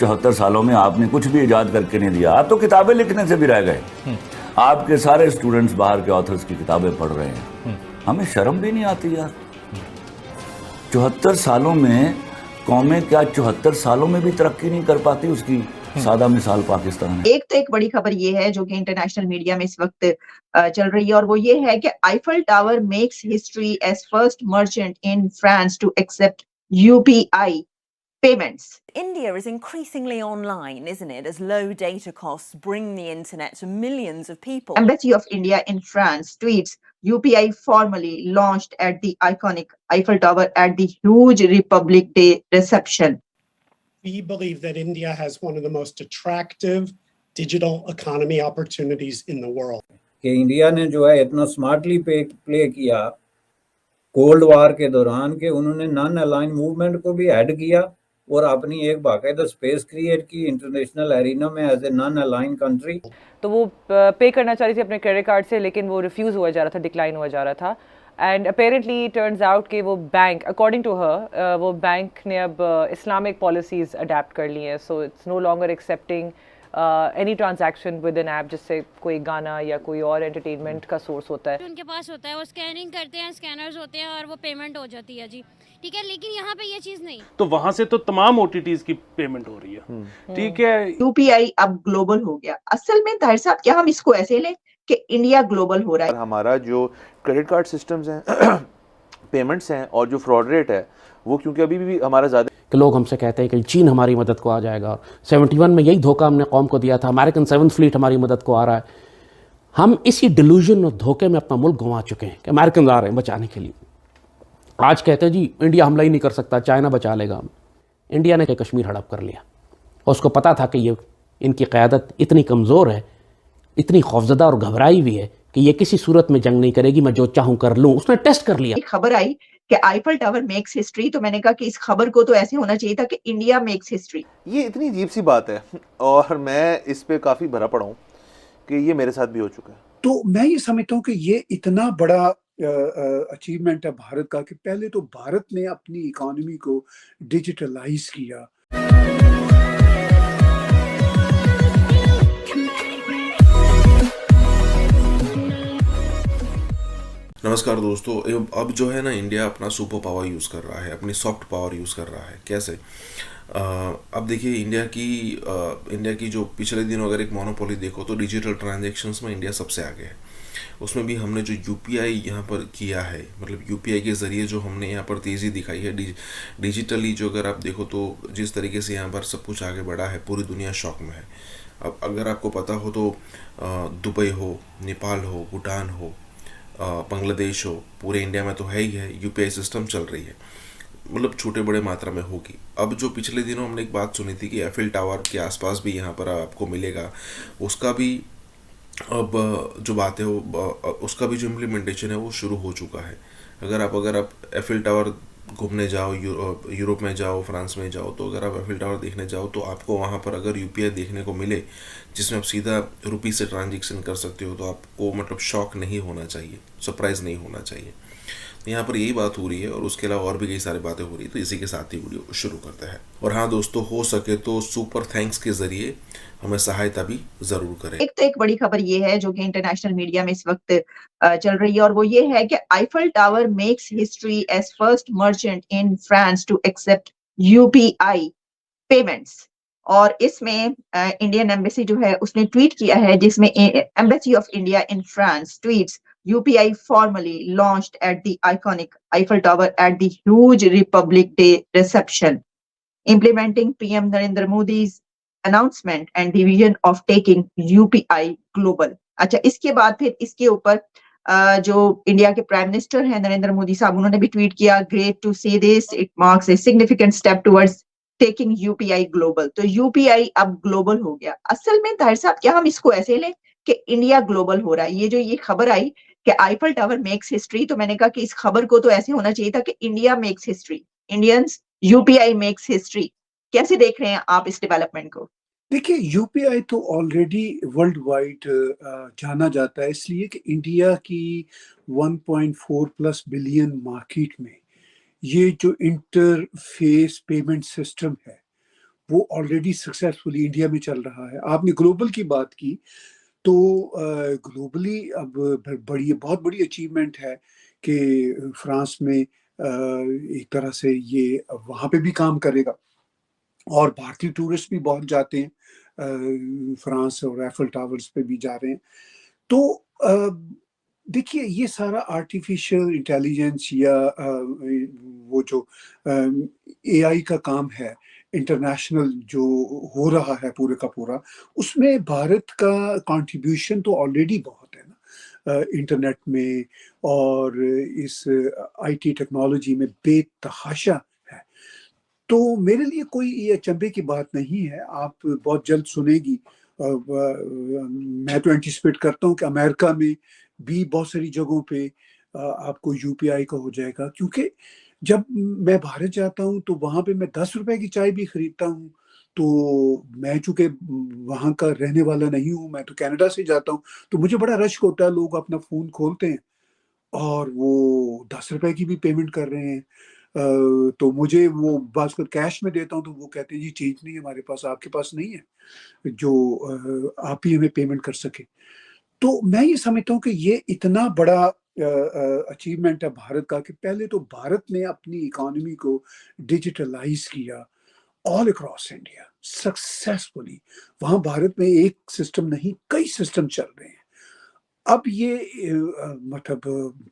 74 सालों में आपने कुछ भी इजाद करके नहीं दिया। आप तो किताबें लिखने से भी रह गए। आपके सारे स्टूडेंट्स बाहर के ऑथर्स की किताबें पढ़ रहे हैं। हमें शर्म भी नहीं आती यार। 74 सालों में कौमें क्या 74 सालों में भी तरक्की नहीं कर पाती? उसकी सादा मिसाल पाकिस्तान है। एक तो एक बड़ी खबर ये है जो कि इंटरनेशनल मीडिया में इस वक्त चल रही है, और वो ये है कि Eiffel tower makes history as first merchant in France to accept UPI payments. India is increasingly online, isn't it, as low data costs bring the internet to millions of people. Embassy of India in France tweets UPI formally launched at the iconic Eiffel Tower at the huge Republic Day reception. We believe that India has one of the most attractive digital economy opportunities in the world. कि India ने जो है इतना smartly play किया cold war के दौरान के उन्होंने नॉन अलाइन मूवमेंट को भी ऐड किया और अपनी एक बाकायदा स्पेस क्रिएट की इंटरनेशनल एरिना में as a non aligned country. तो वो पे करना चाह रही थी अपने क्रेडिट कार्ड से, लेकिन वो रिफ्यूज़ हुआ जा रहा था, डिक्लाइन हुआ जा रहा था। एंड अपेरेंटली टर्न्स आउट कि वो बैंक, अकॉर्डिंग टू हर, वो बैंक ने अब इस्लामिक पॉलिसीज़ अडेप्ट कर ली हैं। So it's no longer accepting any transaction with an app जिससे कोई गाना या कोई और एंटरटेनमेंट का सोर्स होता है। उनके पास होता है, वो स्कैनिंग करते हैं, स्कैनर्स होते हैं और वो पेमेंट हो जाती है जी, ठीक है। लेकिन यहाँ पे ये चीज़ नहीं, तो वहाँ से तो तमाम OTTs की पेमेंट हो रही है, ठीक है। यूपीआई अब ग्लोबल हो गया। असल में ताहिर साहब क्या हम इसको ऐसे लें कि इंडिया ग्लोबल हो रहा है? हमारा जो क्रेडिट कार्ड सिस्टम्स हैं पेमेंट्स हैं और जो फ्रॉड रेट है वो क्योंकि अभी भी हमारा ज़्यादा कि लोग हमसे कहते हैं कि चीन हमारी मदद को आ जाएगा। 71 में यही धोखा हमने कौम को दिया था, अमेरिकन 7th फ्लीट हमारी मदद को आ रहा है। हम इसी डिल्यूजन और धोखे में अपना मुल्क गंवा चुके हैं कि अमेरिकन आ रहे हैं बचाने के लिए। आज कहते हैं जी इंडिया हमला ही नहीं कर सकता, चाइना बचा लेगा। इंडिया ने कश्मीर हड़प कर लिया और उसको पता था कि ये इनकी क़यादत इतनी कमज़ोर है, इतनी खौफजदा और घबराई हुई है कि ये किसी सूरत में जंग नहीं करेगी, मैं जो चाहूँ कर लूँ। उसने टेस्ट कर लिया। एक खबर आई कि आईफल टावर मेक्स हिस्ट्री, तो मैंने कहा कि इस खबर को तो ऐसे होना चाहिए था कि इंडिया मेक्स हिस्ट्री। ये इतनी अजीब सी बात है और मैं इस पे काफ़ी भरा पड़ा हूँ कि ये मेरे साथ भी हो चुका है। तो मैं ये समझता हूँ कि ये इतना बड़ा अचीवमेंट है भारत का कि पहले तो भारत ने अपनी इकोनॉमी को डिजिटलाइज किया। नमस्कार दोस्तों, अब जो है ना इंडिया अपना सुपर पावर यूज़ कर रहा है, अपनी सॉफ्ट पावर यूज़ कर रहा है। कैसे? अब देखिए इंडिया की जो पिछले दिनों अगर एक मोनोपोली देखो तो डिजिटल ट्रांजैक्शंस में इंडिया सबसे आगे है। उसमें भी हमने जो यूपीआई यहाँ पर किया है, मतलब यूपीआई के ज़रिए जो हमने यहाँ पर तेज़ी दिखाई है डिजिटली, जो अगर आप देखो तो जिस तरीके से यहाँ पर सब कुछ आगे बढ़ा है, पूरी दुनिया शॉक में है। अब अगर आपको पता हो तो दुबई हो, नेपाल हो, भूटान हो, बांग्लादेश हो, पूरे इंडिया में तो है ही है, यूपीआई सिस्टम चल रही है, मतलब छोटे बड़े मात्रा में होगी। अब जो पिछले दिनों हमने एक बात सुनी थी कि एफिल टावर के आसपास भी यहाँ पर आपको मिलेगा, उसका भी अब जो बात है वो उसका भी जो इम्प्लीमेंटेशन है वो शुरू हो चुका है। अगर आप एफिल टावर घूमने जाओ, यूरोप में जाओ, फ्रांस में जाओ, तो अगर आप एफिल टावर देखने जाओ तो आपको वहाँ पर अगर यूपीआई देखने को मिले जिसमें आप सीधा रुपी से ट्रांजैक्शन कर सकते हो, तो आपको मतलब शॉक नहीं होना चाहिए, सरप्राइज़ नहीं होना चाहिए। यहाँ पर यही बात हो रही है और उसके अलावा और भी कई सारी बातें हो रही है। तो इसी के साथ ही वीडियो शुरू करते हैं। और हाँ दोस्तों, हो सके तो सुपर थैंक्स के जरिए हमें सहायता भी जरूर करें। एक तो एक बड़ी खबर ये है जो कि इंटरनेशनल मीडिया में इस वक्त चल रही है, और वो ये है कि Eiffel tower makes history as first merchant in France to accept UPI payments. और इसमें इंडियन एम्बेसी जो है उसने ट्वीट किया है, जिसमें embassy of India in France tweets UPI formally launched at the iconic Eiffel Tower at the huge Republic Day reception, implementing PM Narendra Modi's announcement and the vision of taking UPI global. अच्छा, इसके बाद फिर इसके ऊपर जो India के prime minister हैं नरेंद्र मोदी साहब, उन्होंने भी ट्वीट किया, great to see this, it marks a significant step towards taking UPI global. तो UPI अब ग्लोबल हो गया। असल में ताहिर साहब क्या हम इसको ऐसे लें कि इंडिया ग्लोबल हो रहा है? ये खबर आई कि आईफल टावर मेक्स हिस्ट्री, तो मैंने कहा कि इस खबर को तो ऐसे होना चाहिए था कि India makes history, Indians UPI makes history. कैसे देख रहे हैं आप इस डेवलपमेंट को? देखिए, यूपीआई तो ऑलरेडी वर्ल्ड वाइड जाना जाता है, इसलिए कि इंडिया की 1.4+ बिलियन मार्केट में ये जो इंटरफेस पेमेंट सिस्टम है वो ऑलरेडी सक्सेसफुली इंडिया में चल रहा है। आपने ग्लोबल की बात की, तो ग्लोबली अब बहुत बड़ी अचीवमेंट है कि फ्रांस में एक तरह से ये वहाँ पे भी काम करेगा और भारतीय टूरिस्ट भी बहुत जाते हैं फ्रांस, और एफिल टावर्स पे भी जा रहे हैं। तो देखिए, ये सारा आर्टिफिशियल इंटेलिजेंस या वो जो एआई का काम है, इंटरनेशनल जो हो रहा है पूरे का पूरा, उसमें भारत का कंट्रीब्यूशन तो ऑलरेडी बहुत है ना, इंटरनेट में और इस आईटी टेक्नोलॉजी में बेतहाशा है। तो मेरे लिए कोई ये अचंभे की बात नहीं है, आप बहुत जल्द सुनेगी। मैं तो एंटिसिपेट करता हूँ कि अमेरिका में भी बहुत सारी जगहों पे आपको यूपीआई का हो जाएगा, क्योंकि जब मैं भारत जाता हूँ तो वहाँ पे मैं 10 रुपए की चाय भी खरीदता हूँ। तो मैं चूंकि वहाँ का रहने वाला नहीं हूँ, मैं तो कनाडा से जाता हूँ, तो मुझे बड़ा रश होता है, लोग अपना फ़ोन खोलते हैं और वो 10 रुपए की भी पेमेंट कर रहे हैं। तो मुझे वो बात को कैश में देता हूँ तो वो कहते हैं जी चेंज नहीं है हमारे पास, आपके पास नहीं है जो आप ही हमें पेमेंट कर सके। तो मैं ये समझता हूँ कि ये इतना बड़ा अचीवमेंट है भारत का कि पहले तो भारत ने अपनी इकोनॉमी को डिजिटलाइज किया ऑल अक्रॉस इंडिया सक्सेसफुली। वहाँ भारत में एक सिस्टम नहीं, कई सिस्टम चल रहे हैं। अब ये मतलब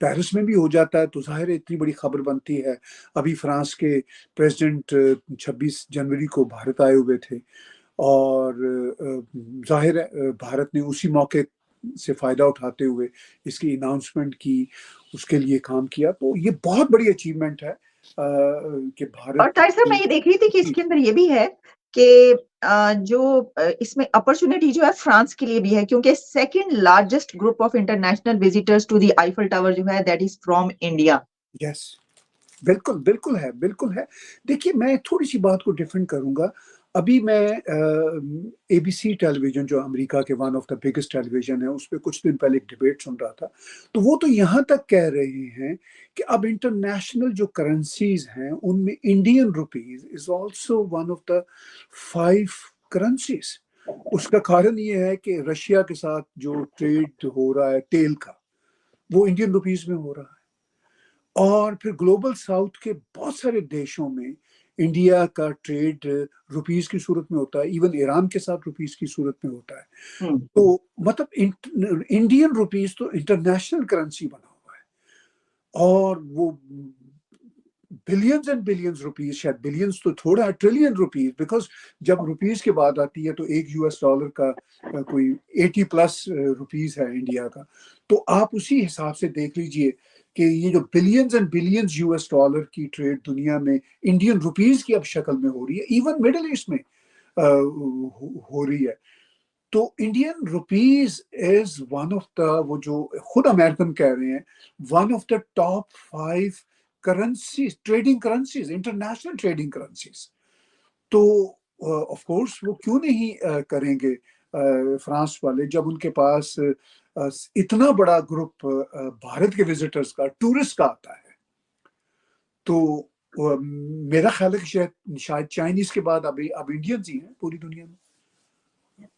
पेरिस में भी हो जाता है तो जाहिर है इतनी बड़ी खबर बनती है। अभी फ्रांस के प्रेसिडेंट 26 जनवरी को भारत आए हुए थे और जाहिर है भारत ने उसी मौके से फ़ायदा उठाते हुए इसकी अनाउंसमेंट की, उसके लिए काम किया। तो ये बहुत बड़ी अचीवमेंट है कि भारत। और ताहिर साहब, मैं ये देख रही थी कि इसके अंदर ये भी है कि जो इसमें अपॉर्चुनिटी जो है फ्रांस के लिए भी है, क्योंकि second largest group of international visitors to the Eiffel Tower जो है that is from India. Yes, बिल्कुल बिल्कुल है, बिल्कुल है। देखिए, मैं थोड़ी सी बात को डिफरेंट करूंगा। अभी मैं एबीसी टेलीविजन जो अमेरिका के one of the biggest television है, उस पर कुछ दिन पहले एक डिबेट सुन रहा था। तो वो तो यहाँ तक कह रहे हैं कि अब इंटरनेशनल जो करेंसीज हैं उनमें Indian rupees is also one of the 5 currencies. उसका कारण ये है कि रशिया के साथ जो ट्रेड हो रहा है तेल का, वो इंडियन रुपीज में हो रहा है। और फिर ग्लोबल साउथ के बहुत सारे देशों में इंडिया का ट्रेड रुपीस की सूरत में होता है, इवन ईरान के साथ रुपीस की सूरत में होता है। तो मतलब इंडियन रुपीस तो इंटरनेशनल करेंसी बना हुआ है और वो बिलियंस एंड बिलियंस रुपीस, शायद बिलियंस तो थोड़ा, ट्रिलियन रुपीस, बिकॉज जब रुपीस की बात आती है तो एक यूएस डॉलर का कोई 80+ रुपीस है इंडिया का। तो आप उसी हिसाब से देख लीजिए कि ये जो billions and billions US dollar की ट्रेड दुनिया में इंडियन रुपीस की अब शक्ल में हो रही है, इवन मिडिल ईस्ट में हो रही है। तो Indian rupees is one of the, वो जो खुद अमेरिकन कह रहे हैं, one of the top 5 currencies, trading currencies, international trading currencies. तो ऑफ कोर्स वो क्यों नहीं करेंगे फ्रांस वाले, जब उनके पास इतना बड़ा ग्रुप भारत के विजिटर्स का, टूरिस्ट का आता है। तो मेरा ख्याल है कि शायद चाइनीज के बाद अब इंडियंस ही हैं पूरी दुनिया में।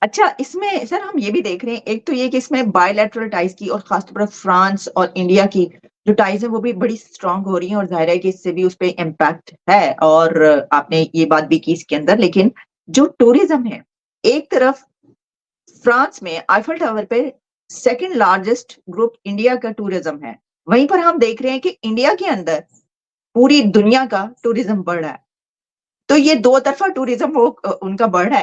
अच्छा, इसमें सर हम ये भी देख रहे हैं, एक तो ये कि इसमें बायलैटरल टाइज की और खासतौर पर फ्रांस और इंडिया की जो टाइज है वो भी बड़ी स्ट्रांग हो रही हैं और जाहिर है कि इससे भी उस पर इम्पैक्ट है, और आपने ये बात भी की इसके अंदर। लेकिन जो टूरिज्म है, एक तरफ फ्रांस में आईफल टावर पे सेकंड लार्जेस्ट ग्रुप इंडिया का टूरिज्म है, वहीं पर हम देख रहे हैं कि इंडिया के अंदर पूरी दुनिया का टूरिज्म बढ़ रहा है। तो ये दो तरफा टूरिज्म वो उनका बढ़ रहा है।